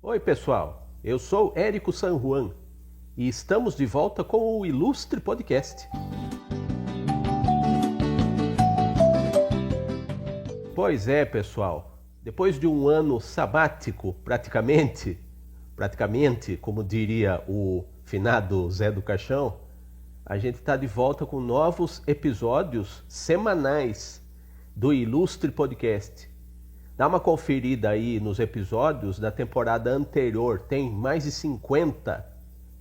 Oi, pessoal. Eu sou Érico San Juan e estamos de volta com o Ilustre Podcast. Pois é, pessoal. Depois de um ano sabático, praticamente, como diria o finado Zé do Caixão, a gente está de volta com novos episódios semanais do Ilustre Podcast. Dá uma conferida aí nos episódios da temporada anterior, tem mais de 50,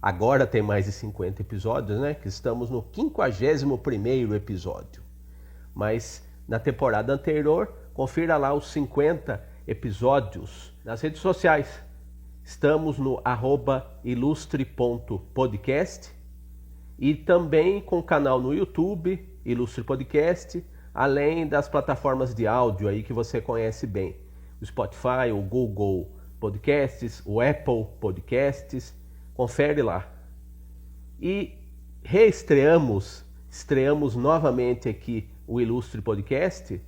agora tem mais de 50 episódios, né? Que estamos no 51º episódio. Mas na temporada anterior, confira lá os 50 episódios nas redes sociais. Estamos no @ilustre.podcast e também com o canal no YouTube, Ilustre Podcast, além das plataformas de áudio aí que você conhece bem. O Spotify, o Google Podcasts, o Apple Podcasts. Confere lá. E estreamos novamente aqui o Ilustre Podcast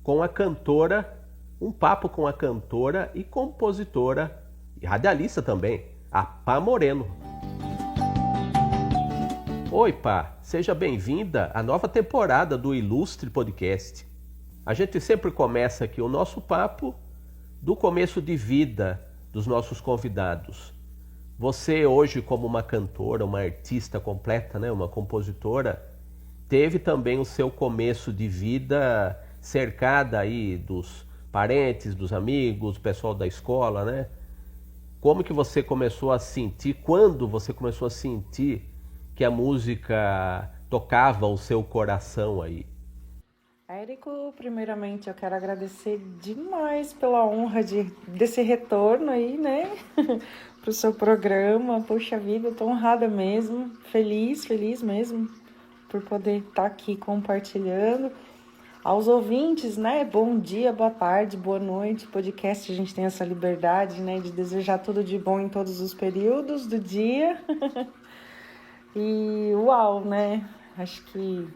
com a cantora, um papo com a cantora e compositora, e radialista também, a Pá Moreno. Oi, Pá, seja bem-vinda à nova temporada do Ilustre Podcast. A gente sempre começa aqui o nosso papo do começo de vida dos nossos convidados. Você hoje, como uma cantora, uma artista completa, né, uma compositora, teve também o seu começo de vida cercada aí dos parentes, dos amigos, do pessoal da escola, né? Como que você começou a sentir, quando você começou a sentir que a música tocava o seu coração aí? Érico, primeiramente eu quero agradecer demais pela honra desse retorno aí, né, pro seu programa. Poxa vida, eu tô honrada mesmo, feliz mesmo por poder estar aqui compartilhando. Aos ouvintes, né, bom dia, boa tarde, boa noite. Podcast, a gente tem essa liberdade, né, de desejar tudo de bom em todos os períodos do dia. E uau, né, acho que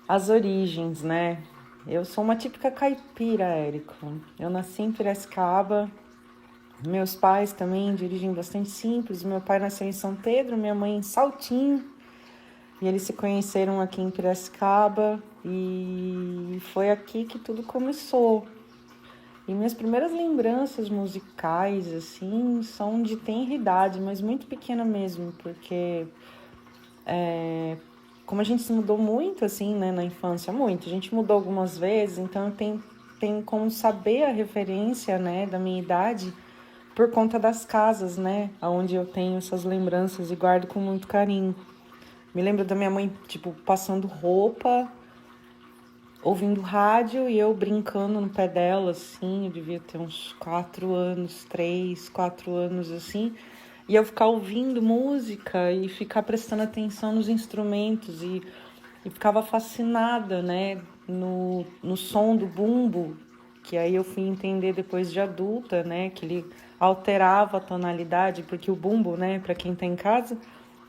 as origens, né? Eu sou uma típica caipira, Érico. Eu nasci em Piracicaba. Meus pais também de origem bastante simples. Meu pai nasceu em São Pedro, minha mãe em Saltinho. E eles se conheceram aqui em Piracicaba. E foi aqui que tudo começou. E minhas primeiras lembranças musicais, assim, são de tenra idade, mas muito pequena mesmo, porque como a gente se mudou muito, assim, né, na infância, muito. A gente mudou algumas vezes, então eu tenho como saber a referência, né, da minha idade por conta das casas, né, onde eu tenho essas lembranças e guardo com muito carinho. Me lembro da minha mãe, tipo, passando roupa, ouvindo rádio e eu brincando no pé dela, assim. Eu devia ter uns 4 anos, 3, 4 anos, assim. E eu ficar ouvindo música e ficar prestando atenção nos instrumentos e ficava fascinada, né, no som do bumbo, que aí eu fui entender depois de adulta, né, que ele alterava a tonalidade, porque o bumbo, né, para quem tá em casa,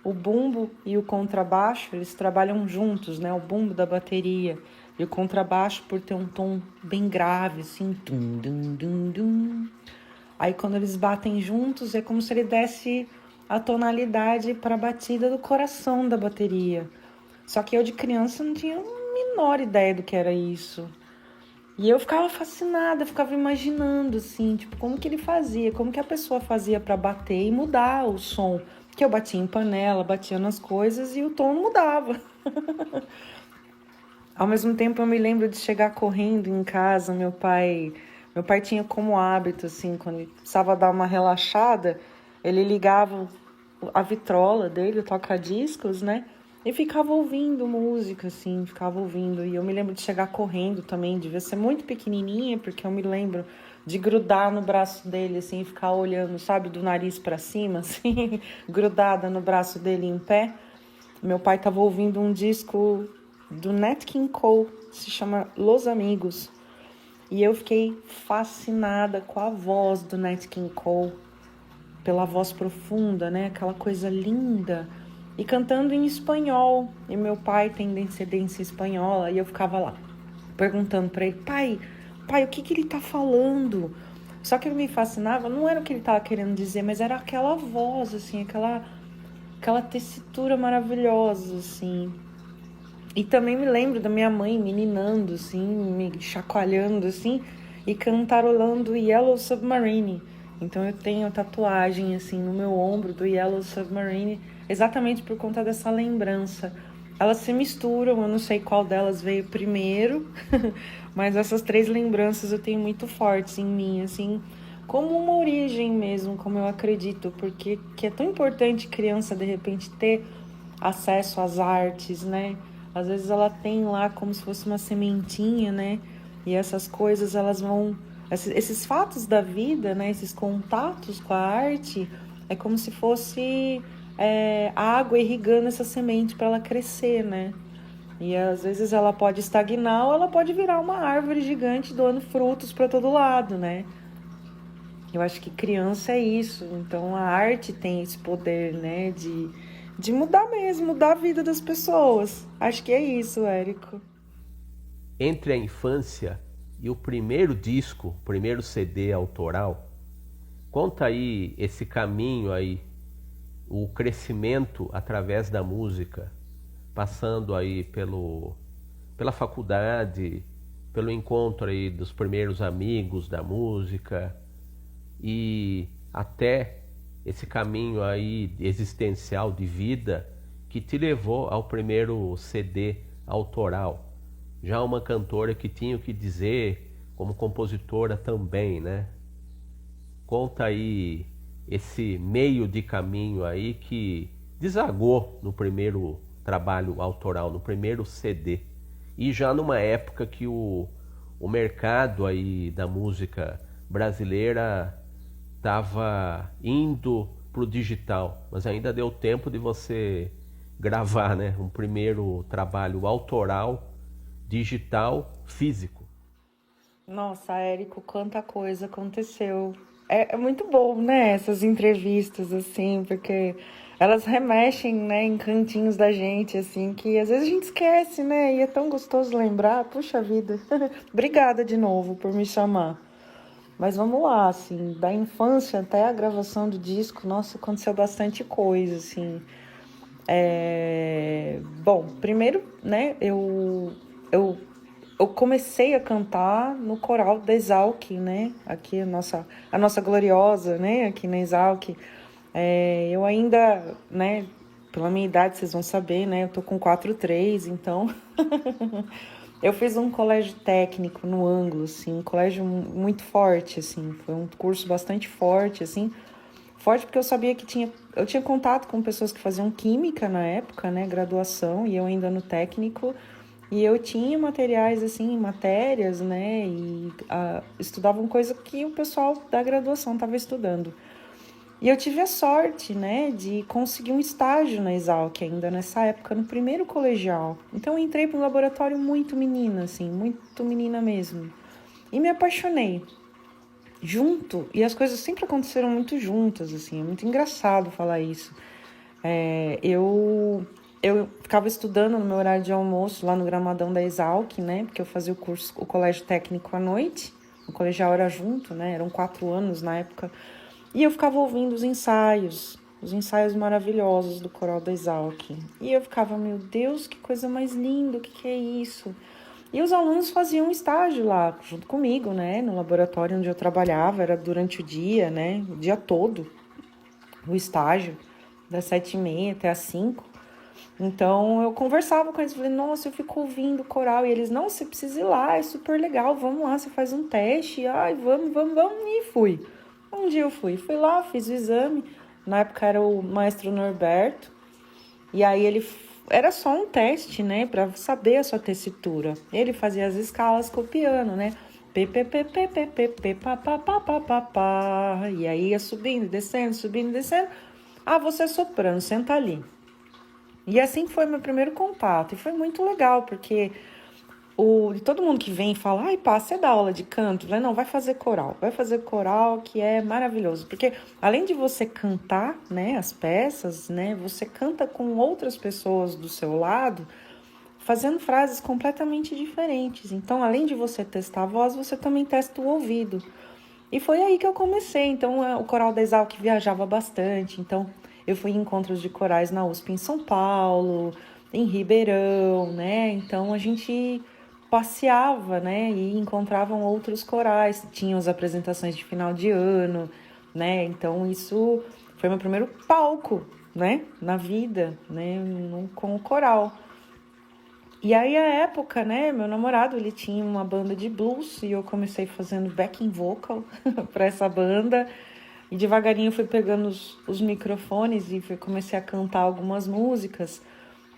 o bumbo e o contrabaixo, eles trabalham juntos, né, o bumbo da bateria e o contrabaixo, por ter um tom bem grave, assim, dum, dum, dum, dum. Aí quando eles batem juntos é como se ele desse a tonalidade para a batida do coração da bateria. Só que eu de criança não tinha a menor ideia do que era isso. E eu ficava fascinada, ficava imaginando assim, tipo, como que ele fazia, como que a pessoa fazia para bater e mudar o som. Que eu batia em panela, batia nas coisas e o tom não mudava. Ao mesmo tempo eu me lembro de chegar correndo em casa, meu pai tinha como hábito, assim, quando ele precisava dar uma relaxada, ele ligava a vitrola dele, o toca-discos, né? E ficava ouvindo música, assim, ficava ouvindo. E eu me lembro de chegar correndo também, devia ser muito pequenininha, porque eu me lembro de grudar no braço dele, assim, e ficar olhando, sabe, do nariz pra cima, assim, grudada no braço dele em pé. Meu pai estava ouvindo um disco do Nat King Cole, se chama Los Amigos. E eu fiquei fascinada com a voz do Nat King Cole, pela voz profunda, né? Aquela coisa linda. E cantando em espanhol. E meu pai tem descendência espanhola. E eu ficava lá, perguntando para ele, pai, o que ele tá falando? Só que me fascinava, não era o que ele estava querendo dizer, mas era aquela voz, assim, aquela tessitura maravilhosa, assim. E também me lembro da minha mãe me ninando, assim, me chacoalhando, assim, e cantarolando Yellow Submarine. Então eu tenho tatuagem, assim, no meu ombro do Yellow Submarine, exatamente por conta dessa lembrança. Elas se misturam, eu não sei qual delas veio primeiro, mas essas três lembranças eu tenho muito fortes em mim, assim, como uma origem mesmo, como eu acredito, porque que é tão importante criança, de repente, ter acesso às artes, né? Às vezes ela tem lá como se fosse uma sementinha, né? E essas coisas elas vão, esses fatos da vida, né? Esses contatos com a arte, é como se fosse água irrigando essa semente para ela crescer, né? E às vezes ela pode estagnar ou ela pode virar uma árvore gigante doando frutos para todo lado, né? Eu acho que criança é isso. Então a arte tem esse poder, né, de mudar mesmo, mudar a vida das pessoas. Acho que é isso, Érico. Entre a infância e o primeiro disco, o primeiro CD autoral, conta aí esse caminho aí, o crescimento através da música, passando aí pela faculdade, pelo encontro aí dos primeiros amigos da música e até esse caminho aí existencial de vida que te levou ao primeiro CD autoral. Já uma cantora que tinha o que dizer, como compositora também, né? Conta aí esse meio de caminho aí que desagou no primeiro trabalho autoral, no primeiro CD. E já numa época que o mercado aí da música brasileira estava indo pro digital, mas ainda deu tempo de você gravar, né, um primeiro trabalho autoral, digital, físico. Nossa, Érico, quanta coisa aconteceu. É muito bom, né, essas entrevistas, assim, porque elas remexem, né, em cantinhos da gente, assim, que às vezes a gente esquece, né, e é tão gostoso lembrar. Puxa vida. Obrigada de novo por me chamar. Mas vamos lá, assim, da infância até a gravação do disco, nossa, aconteceu bastante coisa, assim. Bom, primeiro, né, eu, eu comecei a cantar no coral da Exalc, né, aqui a nossa gloriosa, né, aqui na Exalc. Eu ainda, né, pela minha idade, vocês vão saber, né, eu tô com 4,3, então eu fiz um colégio técnico no Ângulo, assim, um colégio muito forte, assim, foi um curso bastante forte, assim, forte porque eu sabia que eu tinha contato com pessoas que faziam química na época, né, graduação, e eu ainda no técnico, e eu tinha materiais, assim, matérias, né, e estudavam coisa que o pessoal da graduação estava estudando. E eu tive a sorte, né, de conseguir um estágio na Exalc ainda nessa época, no primeiro colegial. Então eu entrei para um laboratório muito menina, assim, muito menina mesmo. E me apaixonei junto, e as coisas sempre aconteceram muito juntas, assim, é muito engraçado falar isso. Eu ficava estudando no meu horário de almoço lá no gramadão da Exalc, né, porque eu fazia o colégio técnico à noite, o colegial era junto, né, eram 4 anos na época, e eu ficava ouvindo os ensaios maravilhosos do coral da Exalc. E eu ficava, meu Deus, que coisa mais linda, o que é isso? E os alunos faziam estágio lá, junto comigo, né? No laboratório onde eu trabalhava, era durante o dia, né? O dia todo, o estágio, das 7h30 até as 5. Então eu conversava com eles, falei, nossa, eu fico ouvindo o coral. E eles, não, você precisa ir lá, é super legal, vamos lá, você faz um teste. Ai, vamos, e fui. Um dia eu fui lá, fiz o exame. Na época era o maestro Norberto. E aí ele era só um teste, né, para saber a sua tessitura. Ele fazia as escalas com o piano, né? P, P, P, P, P, P, P, pá, pá, pá, pá, pá, pá. E aí ia subindo, descendo, descendo. Ah, você é soprano, senta ali. E assim foi meu primeiro contato. E foi muito legal, porque todo mundo que vem e fala, ai, pá, você dá aula de canto? Eu falei, não, vai fazer coral que é maravilhoso. Porque além de você cantar, né, as peças, né, você canta com outras pessoas do seu lado, fazendo frases completamente diferentes. Então, além de você testar a voz, você também testa o ouvido. E foi aí que eu comecei. Então, o Coral da Exalc viajava bastante. Então, eu fui em encontros de corais na USP em São Paulo, em Ribeirão, né? Então, a gente passeava, né? E encontravam outros corais. Tinham as apresentações de final de ano, né? Então, isso foi meu primeiro palco, né? Na vida, né? Com o coral. E aí, a época, né, meu namorado, ele tinha uma banda de blues e eu comecei fazendo backing vocal para essa banda. E devagarinho eu fui pegando os microfones e comecei a cantar algumas músicas.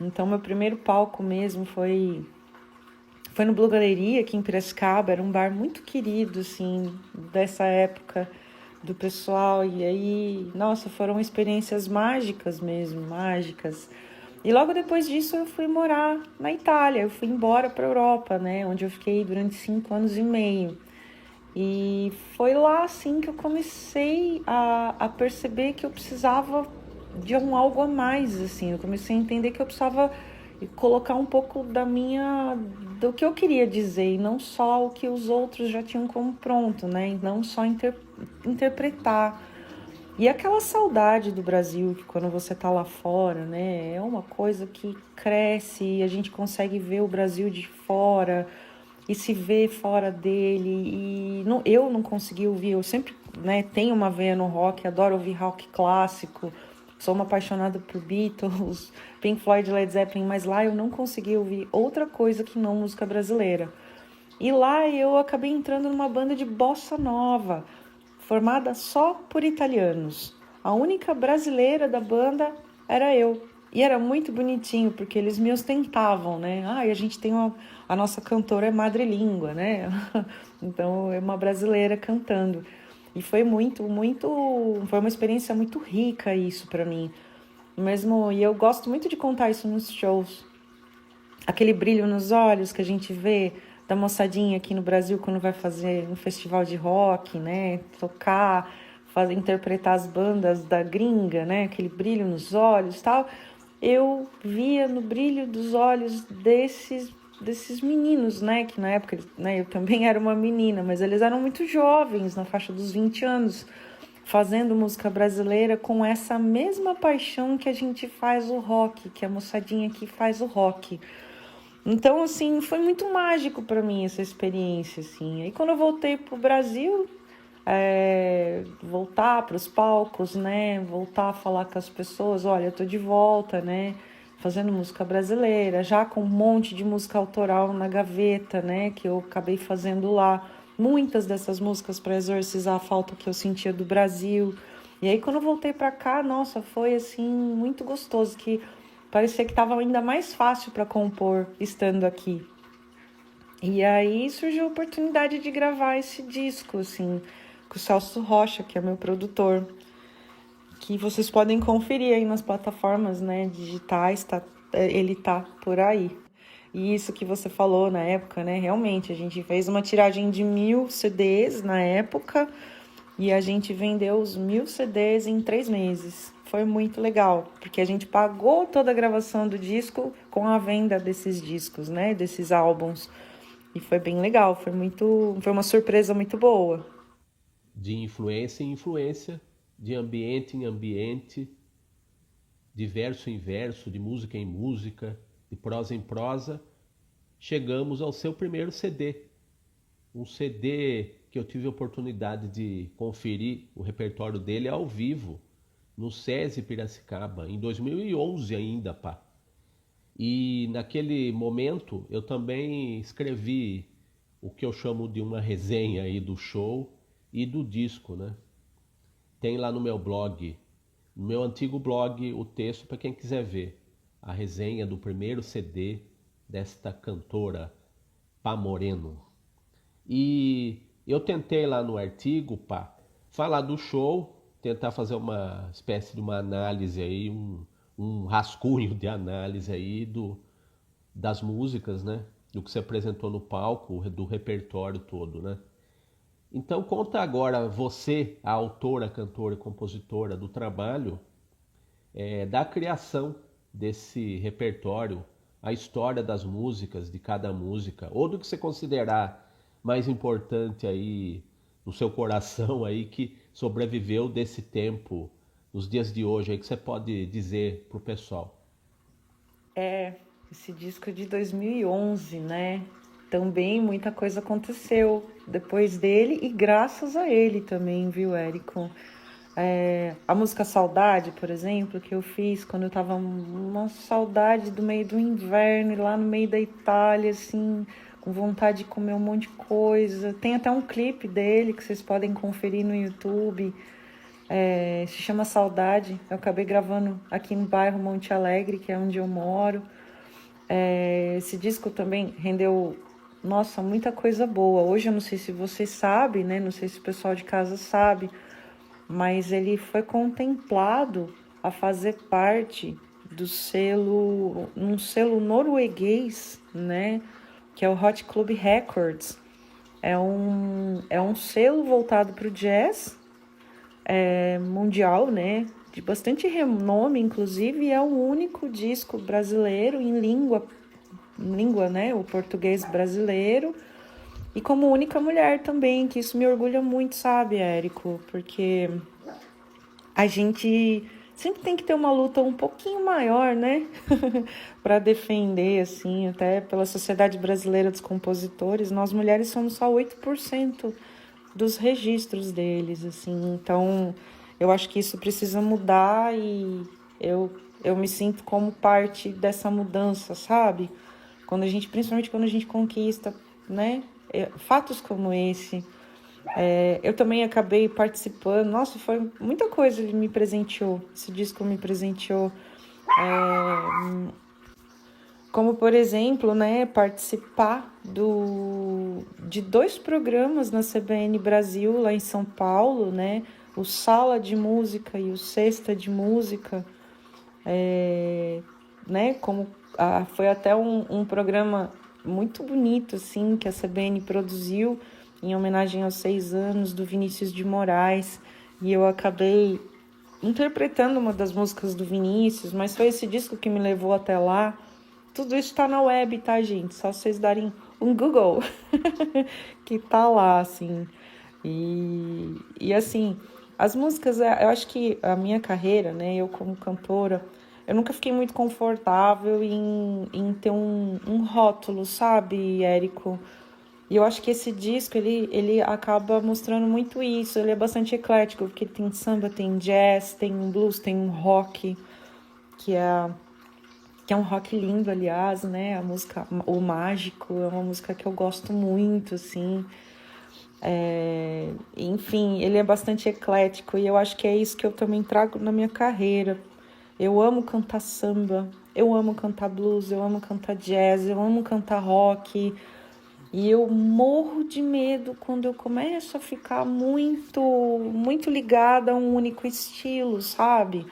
Então, meu primeiro palco mesmo foi no Blue Galeria, aqui em Piracicaba. Era um bar muito querido, assim, dessa época do pessoal. E aí, nossa, foram experiências mágicas mesmo, mágicas. E logo depois disso eu fui morar na Itália, eu fui embora para a Europa, né, onde eu fiquei durante 5 anos e meio. E foi lá, assim, que eu comecei a perceber que eu precisava de algo a mais, assim. Eu comecei a entender que eu precisava colocar um pouco do que eu queria dizer, e não só o que os outros já tinham como pronto, né, e não só interpretar. E aquela saudade do Brasil, que quando você tá lá fora, né, é uma coisa que cresce e a gente consegue ver o Brasil de fora e se ver fora dele. E não, eu não consegui ouvir, eu sempre, né, tenho uma veia no rock, adoro ouvir rock clássico, sou uma apaixonada por Beatles, Pink Floyd, Led Zeppelin, mas lá eu não consegui ouvir outra coisa que não música brasileira. E lá eu acabei entrando numa banda de bossa nova, formada só por italianos. A única brasileira da banda era eu. E era muito bonitinho, porque eles me ostentavam, né? Ah, e a gente tem a nossa cantora é madrelíngua, né? Então, é uma brasileira cantando. E foi foi uma experiência muito rica isso para mim. Mesmo, e eu gosto muito de contar isso nos shows. Aquele brilho nos olhos que a gente vê da moçadinha aqui no Brasil quando vai fazer um festival de rock, né? Tocar, interpretar as bandas da gringa, né? Aquele brilho nos olhos e tal. Eu via no brilho dos olhos desses meninos, né? Que na época, né, eu também era uma menina, mas eles eram muito jovens, na faixa dos 20 anos, fazendo música brasileira com essa mesma paixão que a gente faz o rock, que a moçadinha aqui faz o rock. Então, assim, foi muito mágico para mim essa experiência, assim. Aí quando eu voltei pro Brasil, voltar para os palcos, né? Voltar a falar com as pessoas, olha, eu tô de volta, né? Fazendo música brasileira, já com um monte de música autoral na gaveta, né? Que eu acabei fazendo lá. Muitas dessas músicas para exorcizar a falta que eu sentia do Brasil. E aí quando eu voltei para cá, nossa, foi assim muito gostoso, que parecia que estava ainda mais fácil para compor estando aqui. E aí surgiu a oportunidade de gravar esse disco, assim, com o Celso Rocha, que é meu produtor, que vocês podem conferir aí nas plataformas, né, digitais, ele tá por aí. E isso que você falou na época, né, realmente, a gente fez uma tiragem de 1.000 CDs na época e a gente vendeu os 1.000 CDs em 3 meses. Foi muito legal, porque a gente pagou toda a gravação do disco com a venda desses discos, né, desses álbuns. E foi bem legal, foi uma surpresa muito boa. De influência em influência, de ambiente em ambiente, de verso em verso, de música em música, de prosa em prosa, chegamos ao seu primeiro CD. Um CD que eu tive a oportunidade de conferir o repertório dele ao vivo, no SESI Piracicaba, em 2011 ainda, pá. E naquele momento eu também escrevi o que eu chamo de uma resenha aí do show e do disco, né? Tem lá no meu blog, no meu antigo blog, o texto para quem quiser ver. A resenha do primeiro CD desta cantora Pá Moreno. E eu tentei lá no artigo, pá, falar do show, tentar fazer uma espécie de uma análise aí, um rascunho de análise aí das músicas, né? Do que se apresentou no palco, do repertório todo, né? Então conta agora você, a autora, cantora e compositora do trabalho, da criação desse repertório, a história das músicas, de cada música, ou do que você considerar mais importante aí no seu coração aí que sobreviveu desse tempo, nos dias de hoje, aí que você pode dizer pro pessoal? Esse disco é de 2011, né? Também muita coisa aconteceu depois dele e graças a ele também, viu, Érico? A música Saudade, por exemplo, que eu fiz quando eu tava uma saudade do meio do inverno, e lá no meio da Itália, assim, com vontade de comer um monte de coisa. Tem até um clipe dele que vocês podem conferir no YouTube. Se chama Saudade. Eu acabei gravando aqui no bairro Monte Alegre, que é onde eu moro. Esse disco também rendeu, nossa, muita coisa boa. Hoje eu não sei se vocês sabem, né? Não sei se o pessoal de casa sabe, mas ele foi contemplado a fazer parte do selo, um selo norueguês, né? Que é o Hot Club Records. É um selo voltado para o jazz mundial, né? De bastante renome, inclusive, é o único disco brasileiro em língua, né? O português brasileiro. E como única mulher também, que isso me orgulha muito, sabe, Érico? Porque a gente sempre tem que ter uma luta um pouquinho maior, né? Para defender, assim, até pela Sociedade Brasileira dos Compositores, nós mulheres somos só 8% dos registros deles, assim. Então, eu acho que isso precisa mudar e eu me sinto como parte dessa mudança, sabe? Principalmente quando a gente conquista, né? Fatos como esse. Eu também acabei participando. Nossa, foi muita coisa ele me presenteou. Esse disco me presenteou. Como, por exemplo, né, participar de 2 programas na CBN Brasil, lá em São Paulo, né? O Sala de Música e o Sexta de Música. Né? Foi até um programa muito bonito, assim, que a CBN produziu em homenagem aos 6 anos do Vinícius de Moraes. E eu acabei interpretando uma das músicas do Vinícius, mas foi esse disco que me levou até lá. Tudo isso tá na web, tá, gente? Só vocês darem um Google que tá lá, assim. E assim, as músicas, eu acho que a minha carreira, né, eu como cantora, eu nunca fiquei muito confortável em ter um rótulo, sabe, Érico? E eu acho que esse disco, ele acaba mostrando muito isso. Ele é bastante eclético, porque tem samba, tem jazz, tem um blues, tem um rock, que é, que é um rock lindo, aliás, né? A música O Mágico é uma música que eu gosto muito, assim. Enfim, ele é bastante eclético e eu acho que é isso que eu também trago na minha carreira. Eu amo cantar samba, eu amo cantar blues, eu amo cantar jazz, eu amo cantar rock. E eu morro de medo quando eu começo a ficar muito, muito ligada a um único estilo, sabe?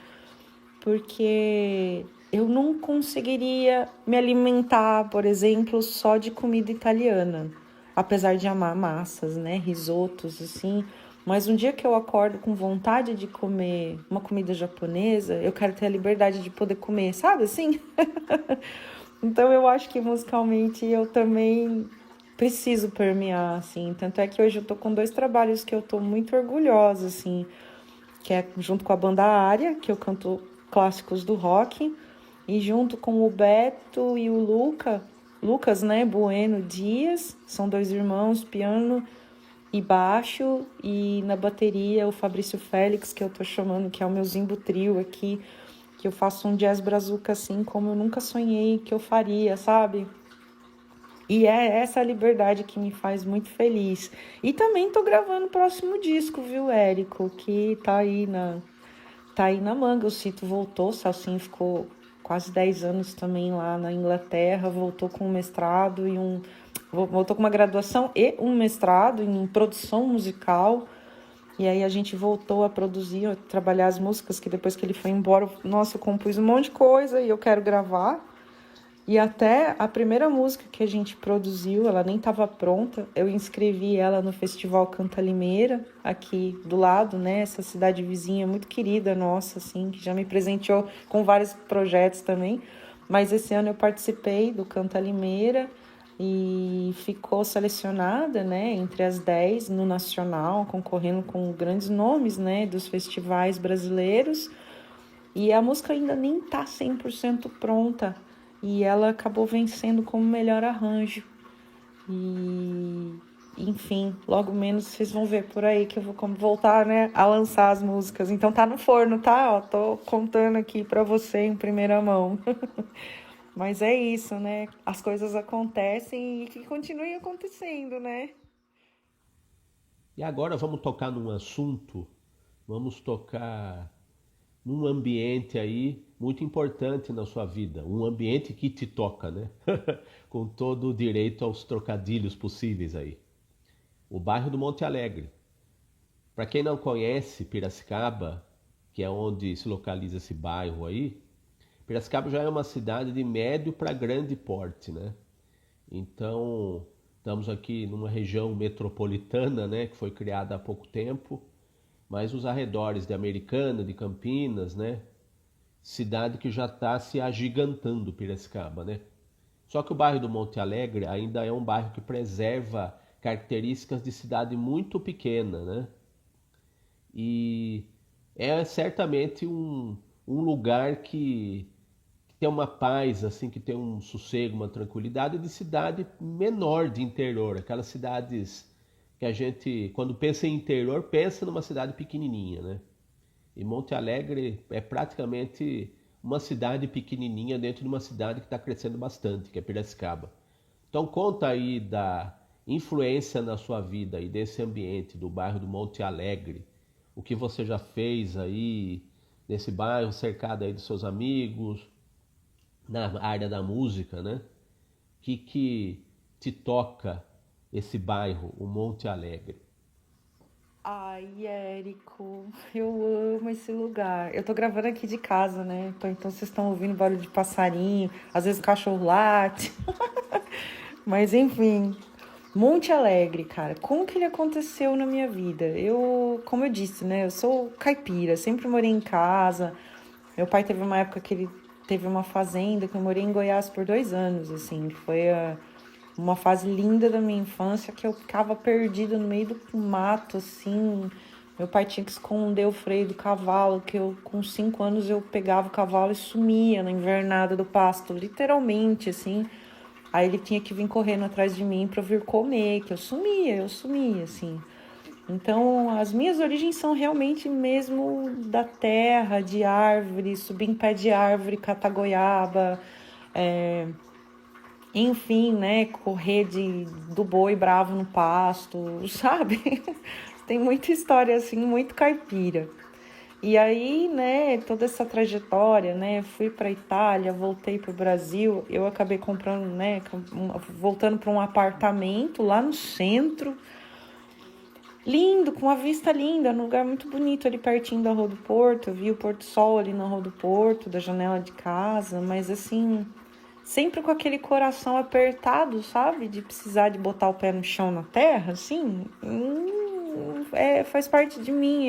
Porque eu não conseguiria me alimentar, por exemplo, só de comida italiana, apesar de amar massas, né, risotos, assim. Mas um dia que eu acordo com vontade de comer uma comida japonesa, eu quero ter a liberdade de poder comer, sabe assim? Então eu acho que musicalmente eu também preciso permear, assim. Tanto é que hoje eu tô com 2 trabalhos que eu tô muito orgulhosa, assim, que é junto com a banda Área, que eu canto clássicos do rock, e junto com o Beto e o Lucas, né, Bueno Dias, são 2 irmãos, piano e baixo, e na bateria o Fabrício Félix, que eu tô chamando, que é o meu Zimbo Trio aqui, que eu faço um jazz brazuca assim como eu nunca sonhei que eu faria, sabe? E é essa liberdade que me faz muito feliz. E também tô gravando o próximo disco, viu, Érico? Que tá aí na manga. O Cito voltou, o Celcinho ficou quase 10 anos também lá na Inglaterra, voltou com um mestrado voltou com uma graduação e um mestrado em produção musical. E aí a gente voltou a produzir, a trabalhar as músicas que depois que ele foi embora, nossa, eu compus um monte de coisa e eu quero gravar. E até a primeira música que a gente produziu, ela nem estava pronta. Eu inscrevi ela no Festival Canta Limeira, aqui do lado, né? Essa cidade vizinha muito querida nossa, assim, que já me presenteou com vários projetos também. Mas esse ano eu participei do Canta Limeira e ficou selecionada, né, entre as 10 no Nacional, concorrendo com grandes nomes, né, dos festivais brasileiros. E a música ainda nem tá 100% pronta. E ela acabou vencendo como melhor arranjo. E, enfim, logo menos vocês vão ver por aí que eu vou voltar, né, a lançar as músicas. Então tá no forno, tá? Ó, tô contando aqui pra você em primeira mão. Mas é isso, né? As coisas acontecem e que continuem acontecendo, né? E agora vamos tocar num assunto, vamos tocar num ambiente aí muito importante na sua vida, um ambiente que te toca, né? Com todo o direito aos trocadilhos possíveis aí. O bairro do Monte Alegre. Para quem não conhece Piracicaba, que é onde se localiza esse bairro aí, Piracicaba já é uma cidade de médio para grande porte, né? Então, estamos aqui numa região metropolitana, né, que foi criada há pouco tempo, mas os arredores de Americana, de Campinas, né, cidade que já está se agigantando, Piracicaba, né? Só que o bairro do Monte Alegre ainda é um bairro que preserva características de cidade muito pequena, né? E é certamente um lugar que tem uma paz, assim, que tem um sossego, uma tranquilidade de cidade menor de interior, aquelas cidades que a gente, quando pensa em interior, pensa numa cidade pequenininha, né? E Monte Alegre é praticamente uma cidade pequenininha dentro de uma cidade que está crescendo bastante, que é Piracicaba. Então conta aí da influência na sua vida e desse ambiente do bairro do Monte Alegre, o que você já fez aí nesse bairro, cercado aí dos seus amigos, na área da música, né? Que te toca esse bairro, o Monte Alegre? Ai, Érico, eu amo esse lugar. Eu tô gravando aqui de casa, né? Então vocês estão ouvindo barulho de passarinho, às vezes o cachorro late. Mas enfim, Monte Alegre, cara, como que ele aconteceu na minha vida? Como eu disse, né? Eu sou caipira, sempre morei em casa. Meu pai teve uma época que ele teve uma fazenda, que eu morei em Goiás por 2 anos, assim. Foi uma fase linda da minha infância, que eu ficava perdida no meio do mato, assim. Meu pai tinha que esconder o freio do cavalo, que eu, com 5 anos, eu pegava o cavalo e sumia na invernada do pasto, literalmente, assim. Aí ele tinha que vir correndo atrás de mim para vir comer, que eu sumia, assim. Então, as minhas origens são realmente mesmo da terra, de árvore, subir em pé de árvore, catar goiaba, enfim, né, correr do boi bravo no pasto, sabe? Tem muita história assim, muito caipira. E aí, né, toda essa trajetória, né, fui para Itália, voltei para o Brasil, eu acabei comprando, né, voltando para um apartamento lá no centro, lindo, com uma vista linda, num lugar muito bonito ali pertinho da Rua do Porto. Eu vi o Porto Sol ali na Rua do Porto, da janela de casa, mas assim, sempre com aquele coração apertado, sabe? De precisar de botar o pé no chão na terra, assim. Faz parte de mim.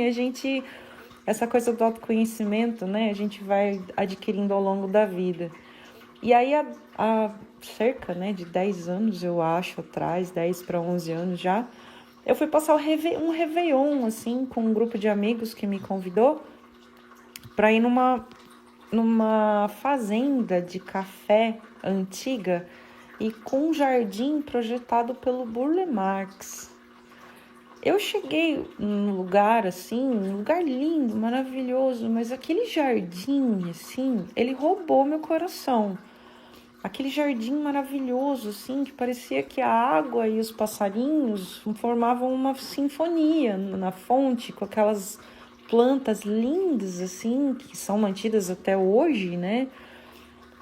Essa coisa do autoconhecimento, né? A gente vai adquirindo ao longo da vida. E aí, há cerca, né, de 10 anos, eu acho, atrás, 10 para 11 anos já, eu fui passar um Réveillon, assim, com um grupo de amigos que me convidou para ir numa fazenda de café antiga e com um jardim projetado pelo Burle Marx. Eu cheguei num lugar assim, um lugar lindo, maravilhoso, mas aquele jardim, assim, ele roubou meu coração. Aquele jardim maravilhoso, assim, que parecia que a água e os passarinhos formavam uma sinfonia na fonte, com aquelas plantas lindas, assim, que são mantidas até hoje, né?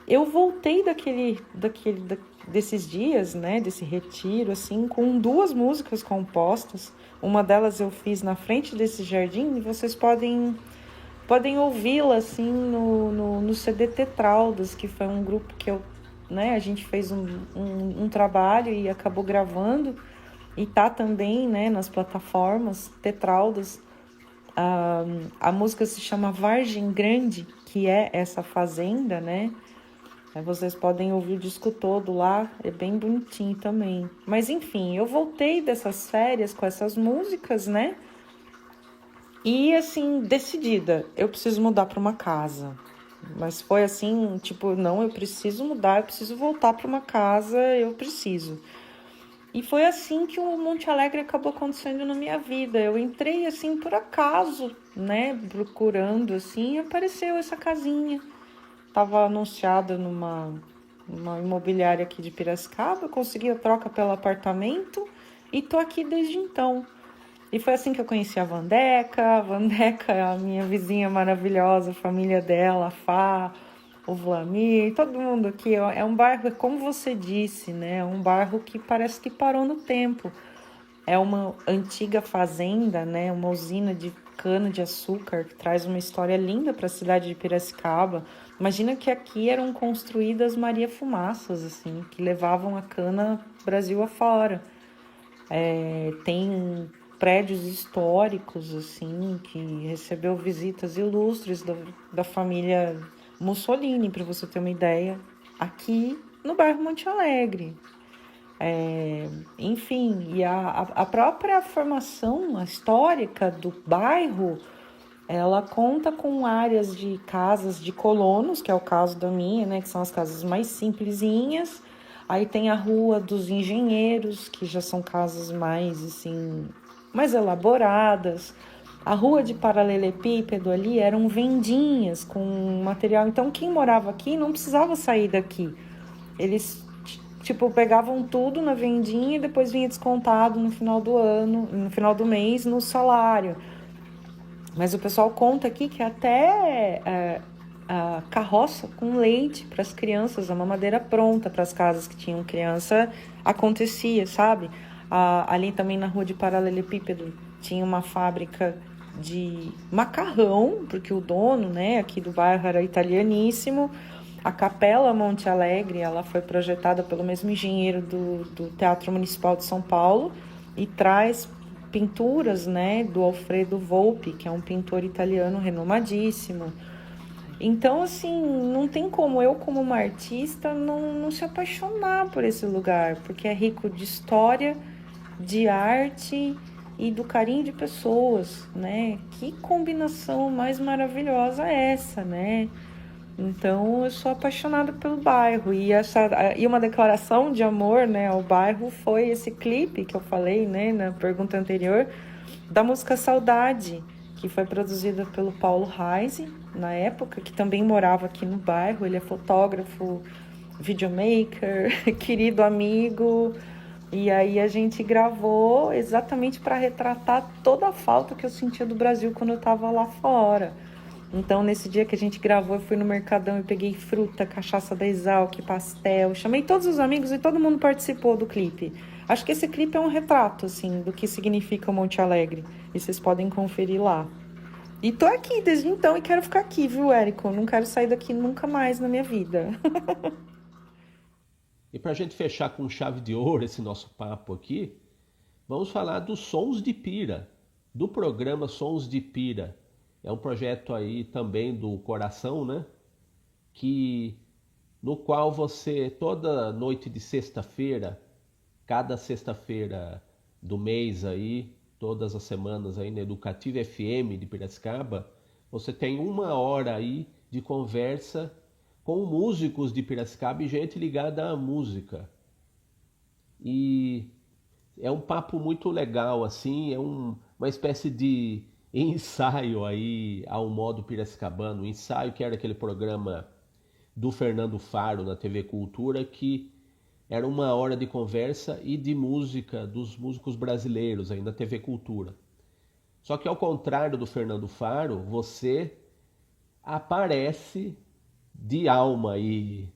Eu voltei desses dias, né, desse retiro, assim, com 2 músicas compostas. Uma delas eu fiz na frente desse jardim e vocês podem ouvi-la, assim, no CD Tetraldas, que foi um grupo que a gente fez um trabalho e acabou gravando. E tá também, né, nas plataformas Tetraldas. A música se chama Vargem Grande, que é essa fazenda, né? Aí vocês podem ouvir o disco todo lá, é bem bonitinho também. Mas enfim, eu voltei dessas férias com essas músicas, né? E assim, decidida, eu preciso mudar para uma casa. Mas foi assim, tipo, não, eu preciso mudar, eu preciso voltar para uma casa, eu preciso. E foi assim que o Monte Alegre acabou acontecendo na minha vida. Eu entrei assim por acaso, né, procurando assim, e apareceu essa casinha. Tava anunciada numa imobiliária aqui de Piracicaba, eu consegui a troca pelo apartamento e tô aqui desde então. E foi assim que eu conheci a Vandeca é a minha vizinha maravilhosa, a família dela, a Fá, o Vlamir, todo mundo aqui. É um bairro, como você disse, né? É um bairro que parece que parou no tempo. É uma antiga fazenda, né? Uma usina de cana-de-açúcar que traz uma história linda para a cidade de Piracicaba. Imagina que aqui eram construídas Maria Fumaças, assim, que levavam a cana Brasil afora. Tem prédios históricos, assim, que recebeu visitas ilustres da família Mussolini, para você ter uma ideia, aqui no bairro Monte Alegre. Enfim, e a própria formação histórica do bairro, ela conta com áreas de casas de colonos, que é o caso da minha, né, que são as casas mais simplesinhas. Aí tem a Rua dos Engenheiros, que já são casas mais, assim, mais elaboradas. A rua de paralelepípedo ali eram vendinhas com material. Então, quem morava aqui não precisava sair daqui. Eles, tipo, pegavam tudo na vendinha e depois vinha descontado no final do ano, no final do mês, no salário. Mas o pessoal conta aqui que até a carroça com leite para as crianças, a mamadeira pronta para as casas que tinham criança, acontecia, sabe? Ali também na rua de Paralelepípedo tinha uma fábrica de macarrão, porque o dono, né, aqui do bairro era italianíssimo. A Capela Monte Alegre, ela foi projetada pelo mesmo engenheiro do Teatro Municipal de São Paulo e traz pinturas, né, do Alfredo Volpi, que é um pintor italiano renomadíssimo. Então, assim, não tem como eu, como uma artista, não se apaixonar por esse lugar, porque é rico de história, de arte e do carinho de pessoas, né? Que combinação mais maravilhosa é essa, né? Então, eu sou apaixonada pelo bairro e uma declaração de amor, né, ao bairro foi esse clipe que eu falei, né, na pergunta anterior, da música Saudade, que foi produzida pelo Paulo Reise, na época, que também morava aqui no bairro. Ele é fotógrafo, videomaker, querido amigo. E aí a gente gravou exatamente para retratar toda a falta que eu sentia do Brasil quando eu estava lá fora. Então, nesse dia que a gente gravou, eu fui no Mercadão e peguei fruta, cachaça da Exalc, pastel. Chamei todos os amigos e todo mundo participou do clipe. Acho que esse clipe é um retrato, assim, do que significa o Monte Alegre. E vocês podem conferir lá. E tô aqui desde então e quero ficar aqui, viu, Érico? Não quero sair daqui nunca mais na minha vida. E para a gente fechar com chave de ouro esse nosso papo aqui, vamos falar dos Sons de Pira, do programa Sons de Pira. É um projeto aí também do coração, né? Que no qual você toda noite de sexta-feira, cada sexta-feira do mês aí, todas as semanas aí na Educativa FM de Piracicaba, você tem uma hora aí de conversa com músicos de Piracicaba e gente ligada à música. E é um papo muito legal, assim, uma espécie de ensaio aí ao modo piracicabano, ensaio que era aquele programa do Fernando Faro na TV Cultura, que era uma hora de conversa e de música dos músicos brasileiros aí na TV Cultura. Só que ao contrário do Fernando Faro, você aparece de alma e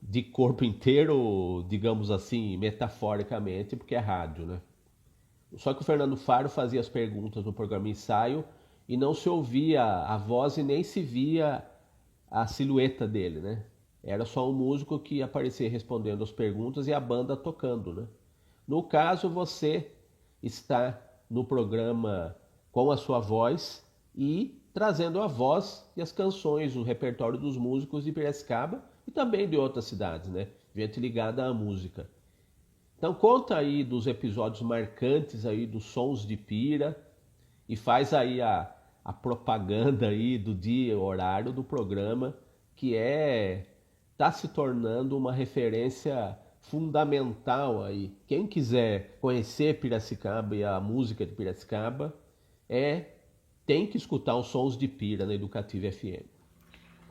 de corpo inteiro, digamos assim, metaforicamente, porque é rádio, né? Só que o Fernando Faro fazia as perguntas no programa Ensaio e não se ouvia a voz e nem se via a silhueta dele, né? Era só um músico que aparecia respondendo as perguntas e a banda tocando, né? No caso, você está no programa com a sua voz e trazendo a voz e as canções, o repertório dos músicos de Piracicaba, e também de outras cidades, né? Gente ligada à música. Então conta aí dos episódios marcantes aí dos Sons de Pira e faz aí a propaganda aí do dia e horário do programa, que tá se tornando uma referência fundamental aí. Quem quiser conhecer Piracicaba e a música de Piracicaba, tem que escutar os Sons de Pira na Educativa FM.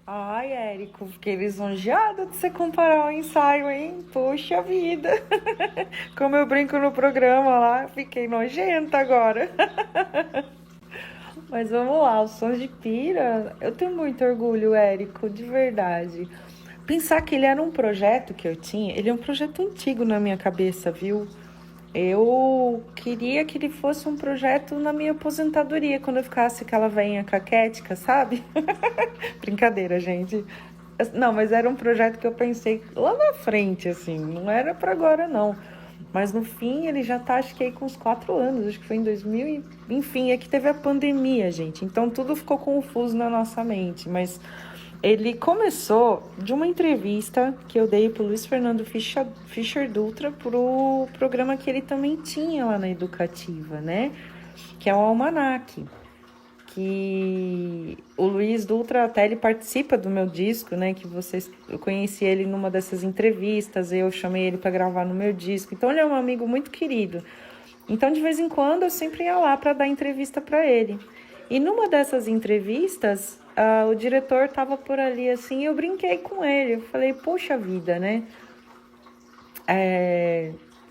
Ai, Érico, fiquei lisonjeada de você comparar o ensaio, hein? Poxa vida! Como eu brinco no programa lá, fiquei nojenta agora. Mas vamos lá, os Sons de Pira, eu tenho muito orgulho, Érico, de verdade. Pensar que ele era um projeto que eu tinha, ele é um projeto antigo na minha cabeça, viu? Eu queria que ele fosse um projeto na minha aposentadoria, quando eu ficasse aquela velhinha caquética, sabe? Brincadeira, gente. Não, mas era um projeto que eu pensei lá na frente, assim, não era pra agora, não. Mas no fim ele já tá, acho que aí com uns 4 anos, acho que foi em 2000, enfim, é que teve a pandemia, gente. Então tudo ficou confuso na nossa mente, mas ele começou de uma entrevista que eu dei pro Luiz Fernando Fischer Dutra pro programa que ele também tinha lá na Educativa, né? Que é o Almanac. Que o Luiz Dutra até ele participa do meu disco, né? Que eu conheci ele numa dessas entrevistas, eu chamei ele para gravar no meu disco. Então ele é um amigo muito querido. Então de vez em quando eu sempre ia lá para dar entrevista para ele. E numa dessas entrevistas, o diretor estava por ali assim, e eu brinquei com ele. Eu falei, poxa vida, né?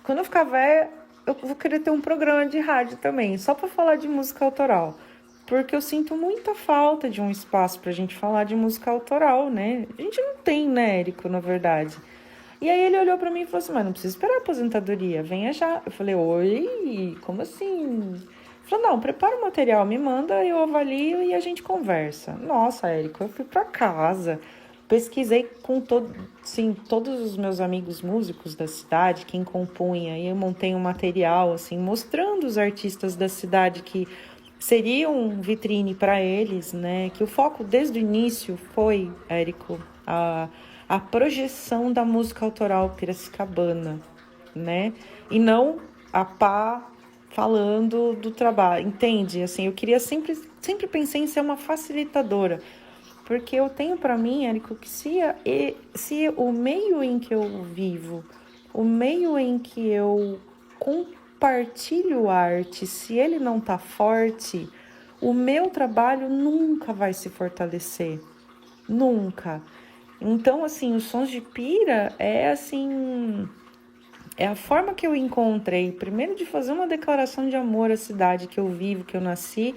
Quando eu ficar velha, eu vou querer ter um programa de rádio também, só para falar de música autoral. Porque eu sinto muita falta de um espaço pra gente falar de música autoral, né? A gente não tem, né, Érico, na verdade. E aí ele olhou pra mim e falou assim, mas não precisa esperar a aposentadoria, venha já. Eu falei, oi, como assim? Ele falou, não, prepara o material, me manda, eu avalio e a gente conversa. Nossa, Érico, eu fui pra casa, pesquisei com todos os meus amigos músicos da cidade, quem compunha, e eu montei um material, assim, mostrando os artistas da cidade que seria um vitrine para eles, né? Que o foco desde o início foi, Érico, a projeção da música autoral piracicabana, né? E não a pá falando do trabalho, entende? Assim, eu queria sempre pensei em ser uma facilitadora, porque eu tenho para mim, Érico, que se o meio em que eu vivo, o meio em que eu compartilho arte, se ele não tá forte, o meu trabalho nunca vai se fortalecer. Nunca. Então, assim, os Sons de Pira é a forma que eu encontrei, primeiro, de fazer uma declaração de amor à cidade que eu vivo, que eu nasci,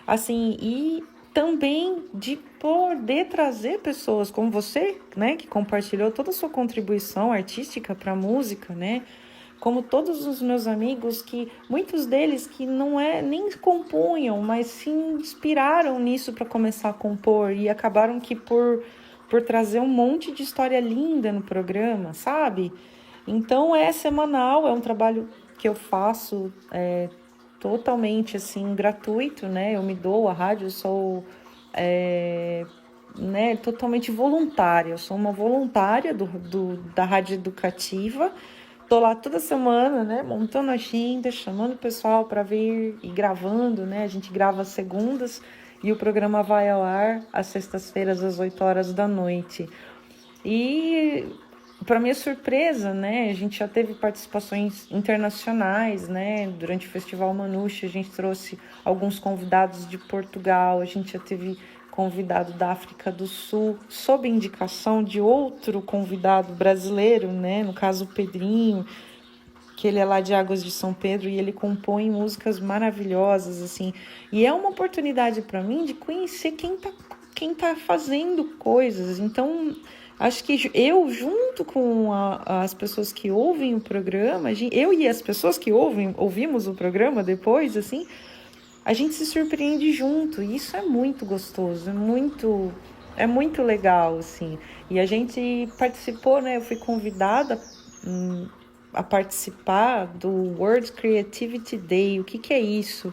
assim, e também de poder trazer pessoas como você, né, que compartilhou toda a sua contribuição artística para a música, né, como todos os meus amigos, que muitos deles que nem compunham, mas se inspiraram nisso para começar a compor e acabaram que por trazer um monte de história linda no programa, sabe? Então é semanal, é um trabalho que eu faço totalmente assim gratuito, né? Eu me dou à rádio, eu sou totalmente voluntária, eu sou uma voluntária da Rádio Educativa. Tô lá toda semana, né, montando a agenda, chamando o pessoal para vir e gravando, né? A gente grava às segundas e o programa vai ao ar às sextas-feiras às 8 horas da noite. E para minha surpresa, né, a gente já teve participações internacionais, né? Durante o Festival Manouche a gente trouxe alguns convidados de Portugal, a gente já teve convidado da África do Sul, sob indicação de outro convidado brasileiro, né? No caso o Pedrinho, que ele é lá de Águas de São Pedro e ele compõe músicas maravilhosas, assim. E é uma oportunidade para mim de conhecer quem tá fazendo coisas. Então, acho que eu, junto com as pessoas que ouvem o programa, eu e as pessoas que ouvimos o programa depois, assim, a gente se surpreende junto, e isso é muito gostoso, é muito legal, assim. E a gente participou, né? Eu fui convidada a participar do World Creativity Day. O que é isso?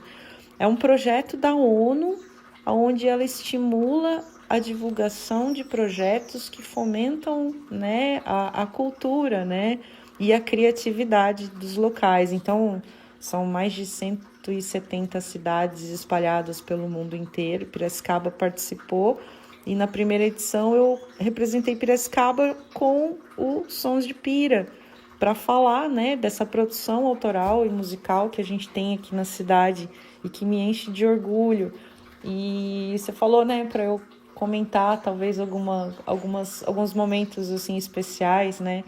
É um projeto da ONU, onde ela estimula a divulgação de projetos que fomentam, né, a cultura, né, e a criatividade dos locais. Então, são mais de 170 cidades espalhadas pelo mundo inteiro. Piracicaba participou e na primeira edição eu representei Piracicaba com o Sons de Pira, para falar, né, dessa produção autoral e musical que a gente tem aqui na cidade e que me enche de orgulho. E você falou, né, para eu comentar talvez alguns momentos assim especiais, né,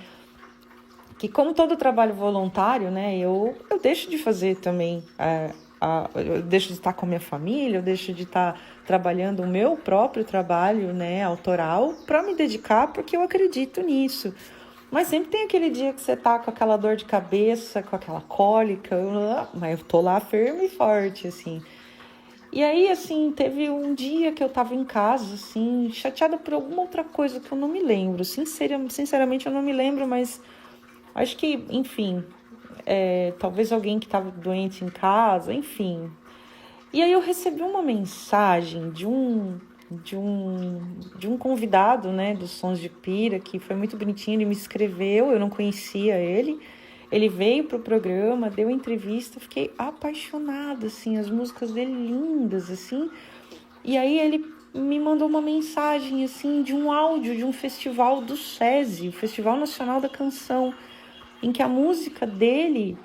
que como todo trabalho voluntário, né, eu deixo de fazer também, eu deixo de estar com a minha família, eu deixo de estar trabalhando o meu próprio trabalho, né, autoral, para me dedicar, porque eu acredito nisso. Mas sempre tem aquele dia que você tá com aquela dor de cabeça, com aquela cólica, mas eu tô lá firme e forte, assim. E aí, assim, teve um dia que eu tava em casa, assim, chateada por alguma outra coisa que eu não me lembro. Sinceramente, eu não me lembro, mas acho que, enfim, talvez alguém que tava doente em casa, enfim. E aí eu recebi uma mensagem de um convidado, né, dos Sons de Pira, que foi muito bonitinho, ele me escreveu, eu não conhecia ele. Ele veio pro programa, deu entrevista, fiquei apaixonada, assim, as músicas dele lindas, assim. E aí ele me mandou uma mensagem, assim, de um áudio de um festival do SESI, o Festival Nacional da Canção, em que a música dele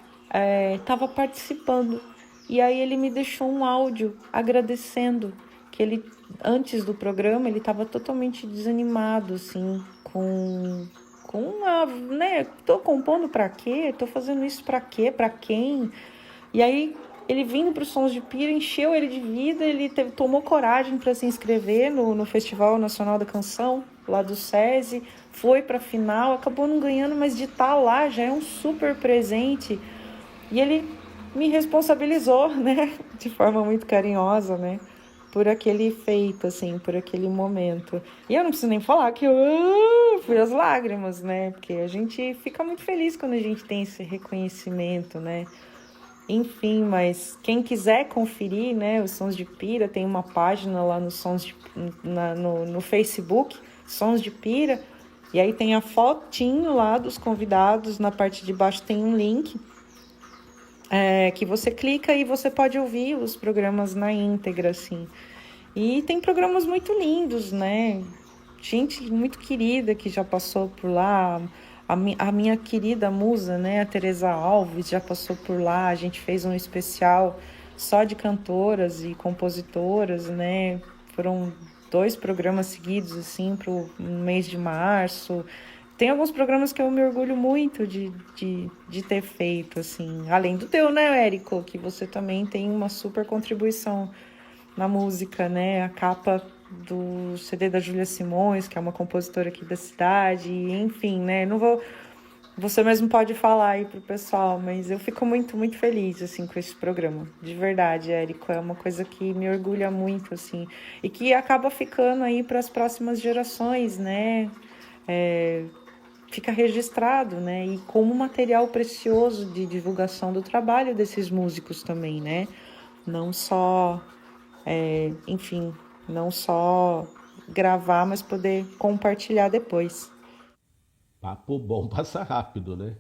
estava participando. E aí ele me deixou um áudio agradecendo, que ele, antes do programa, ele estava totalmente desanimado, assim, né, tô compondo pra quê? Tô fazendo isso pra quê? Pra quem? E aí ele vindo para os Sons de Pira, encheu ele de vida, tomou coragem para se inscrever no Festival Nacional da Canção, lá do SESI, foi para a final, acabou não ganhando, mas de estar lá já é um super presente. E ele me responsabilizou, né, de forma muito carinhosa, né, por aquele feito, assim, por aquele momento. E eu não preciso nem falar que eu fui às lágrimas, né, porque a gente fica muito feliz quando a gente tem esse reconhecimento, né. Enfim, mas quem quiser conferir, né, os Sons de Pira, tem uma página lá no no Facebook, Sons de Pira, e aí tem a fotinho lá dos convidados, na parte de baixo tem um link que você clica e você pode ouvir os programas na íntegra, assim. E tem programas muito lindos, né? Gente muito querida que já passou por lá. A minha querida musa, né? A Teresa Alves já passou por lá. A gente fez um especial só de cantoras e compositoras, né? Foram 2 programas seguidos, assim, pro mês de março. Tem alguns programas que eu me orgulho muito de ter feito, assim. Além do teu, né, Érico? Que você também tem uma super contribuição na música, né? A capa do CD da Júlia Simões, que é uma compositora aqui da cidade, enfim, né? Não vou... Você mesmo pode falar aí pro pessoal, mas eu fico muito, muito feliz, assim, com esse programa. De verdade, Érico, é uma coisa que me orgulha muito, assim. E que acaba ficando aí para as próximas gerações, né? Fica registrado, né? E como material precioso de divulgação do trabalho desses músicos também, né? Não só, enfim, não só gravar, mas poder compartilhar depois. Papo bom passa rápido, né?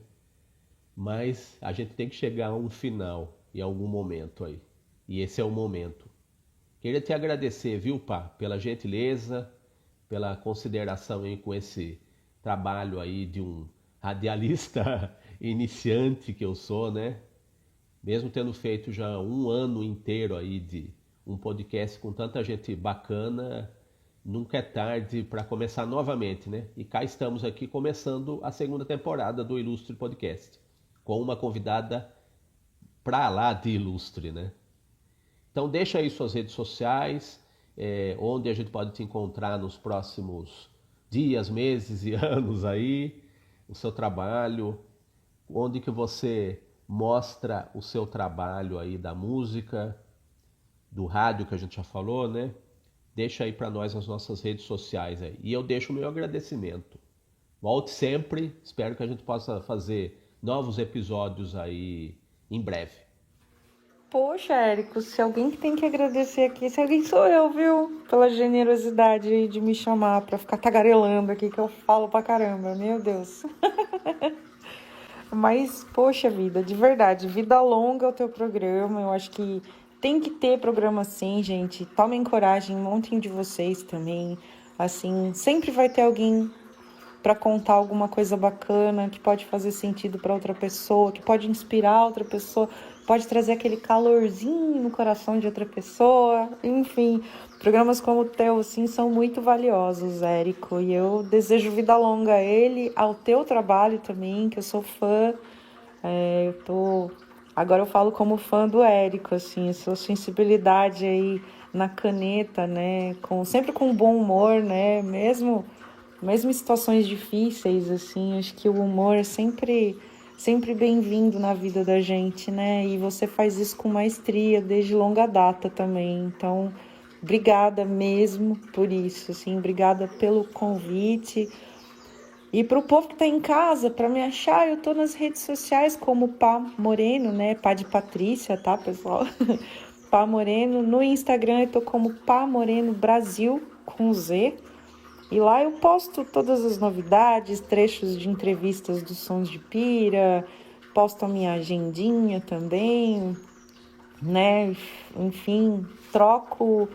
Mas a gente tem que chegar a um final em algum momento aí. E esse é o momento. Queria te agradecer, viu, Pá, pela gentileza, pela consideração aí com esse trabalho aí de um radialista iniciante que eu sou, né? Mesmo tendo feito já um ano inteiro aí de um podcast com tanta gente bacana, nunca é tarde para começar novamente, né? E cá estamos aqui começando a segunda temporada do Ilustre Podcast, com uma convidada pra lá de ilustre, né? Então deixa aí suas redes sociais, onde a gente pode te encontrar nos próximos dias, meses e anos aí, o seu trabalho, onde que você mostra o seu trabalho aí da música, do rádio que a gente já falou, né? Deixa aí para nós as nossas redes sociais aí. E eu deixo o meu agradecimento. Volte sempre, espero que a gente possa fazer novos episódios aí em breve. Poxa, Érico, se alguém que tem que agradecer aqui, se alguém sou eu, viu? Pela generosidade aí de me chamar pra ficar tagarelando aqui, que eu falo pra caramba, meu Deus. Mas, poxa vida, de verdade, vida longa o teu programa. Eu acho que tem que ter programa assim, gente. Tomem coragem, montem de vocês também. Assim, sempre vai ter alguém para contar alguma coisa bacana que pode fazer sentido para outra pessoa, que pode inspirar outra pessoa, pode trazer aquele calorzinho no coração de outra pessoa. Enfim, programas como o teu, assim, são muito valiosos, Érico. E eu desejo vida longa a ele, ao teu trabalho também, que eu sou fã. Agora eu falo como fã do Érico, assim, sua sensibilidade aí na caneta, né? Sempre com bom humor, né? Mesmo em situações difíceis, assim, acho que o humor é sempre bem-vindo na vida da gente, né? E você faz isso com maestria desde longa data também. Então, obrigada mesmo por isso, assim, obrigada pelo convite. E para o povo que está em casa, para me achar, eu tô nas redes sociais como Pá Moreno, né? Pá de Patrícia, tá, pessoal? Pá Moreno. No Instagram eu tô como Pá Moreno Brasil, com Z. E lá eu posto todas as novidades, trechos de entrevistas dos Sons de Pira, posto a minha agendinha também, né? Enfim, troco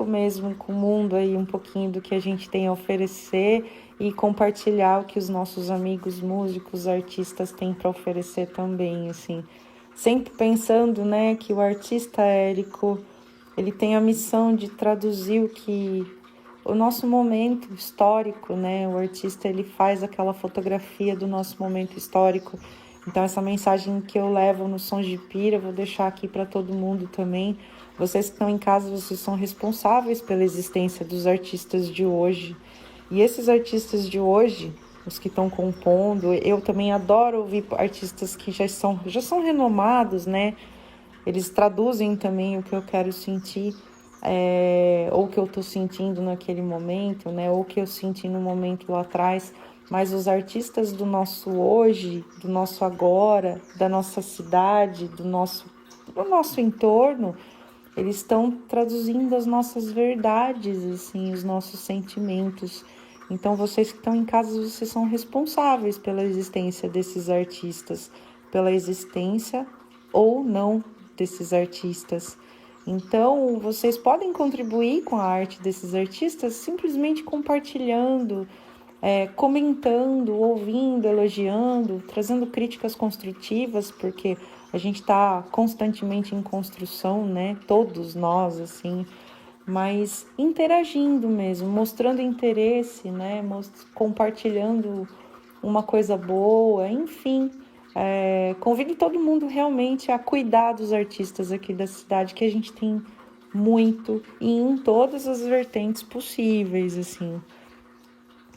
mesmo com o mundo aí um pouquinho do que a gente tem a oferecer e compartilhar o que os nossos amigos músicos, artistas têm para oferecer também, assim. Sempre pensando, né, que o artista Érico, ele tem a missão de traduzir o nosso momento histórico, né? O artista, ele faz aquela fotografia do nosso momento histórico. Então, essa mensagem que eu levo no Sons de Pira, vou deixar aqui para todo mundo também. Vocês que estão em casa, vocês são responsáveis pela existência dos artistas de hoje. E esses artistas de hoje, os que estão compondo, eu também adoro ouvir artistas que já são renomados, né? Eles traduzem também o que eu quero sentir, ou o que eu estou sentindo naquele momento, né? Ou o que eu senti no momento lá atrás. Mas os artistas do nosso hoje, do nosso agora, da nossa cidade, do nosso entorno, eles estão traduzindo as nossas verdades, assim, os nossos sentimentos. Então, vocês que estão em casa, vocês são responsáveis pela existência desses artistas, pela existência ou não desses artistas. Então, vocês podem contribuir com a arte desses artistas simplesmente compartilhando, comentando, ouvindo, elogiando, trazendo críticas construtivas, porque a gente está constantemente em construção, né? Todos nós, assim, mas interagindo mesmo, mostrando interesse, né? Compartilhando uma coisa boa, enfim. Convido todo mundo realmente a cuidar dos artistas aqui da cidade, que a gente tem muito e em todas as vertentes possíveis, assim.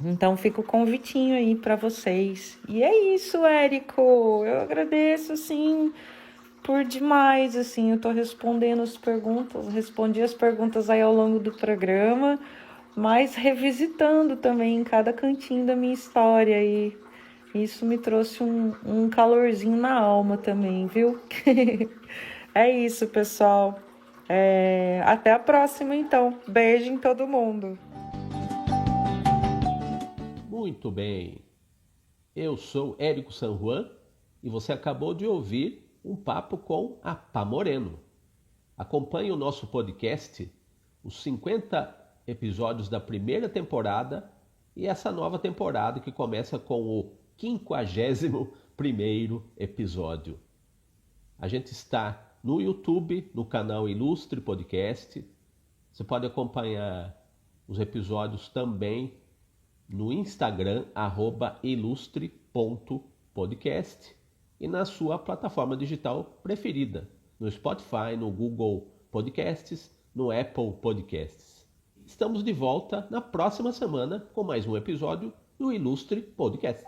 Então fica o convitinho aí para vocês. E é isso, Érico. Eu agradeço, assim, por demais, assim. Eu tô respondendo as perguntas, respondi as perguntas aí ao longo do programa, mas revisitando também em cada cantinho da minha história. E isso me trouxe um calorzinho na alma também, viu? É isso, pessoal. Até a próxima, então. Beijo em todo mundo. Muito bem. Eu sou Érico San Juan e você acabou de ouvir um papo com a Pá Moreno. Acompanhe o nosso podcast, os 50 episódios da primeira temporada e essa nova temporada que começa com o 51º episódio. A gente está no YouTube, no canal Ilustre Podcast. Você pode acompanhar os episódios também no Instagram, @ilustre.podcast e na sua plataforma digital preferida, no Spotify, no Google Podcasts, no Apple Podcasts. Estamos de volta na próxima semana com mais um episódio do Ilustre Podcast.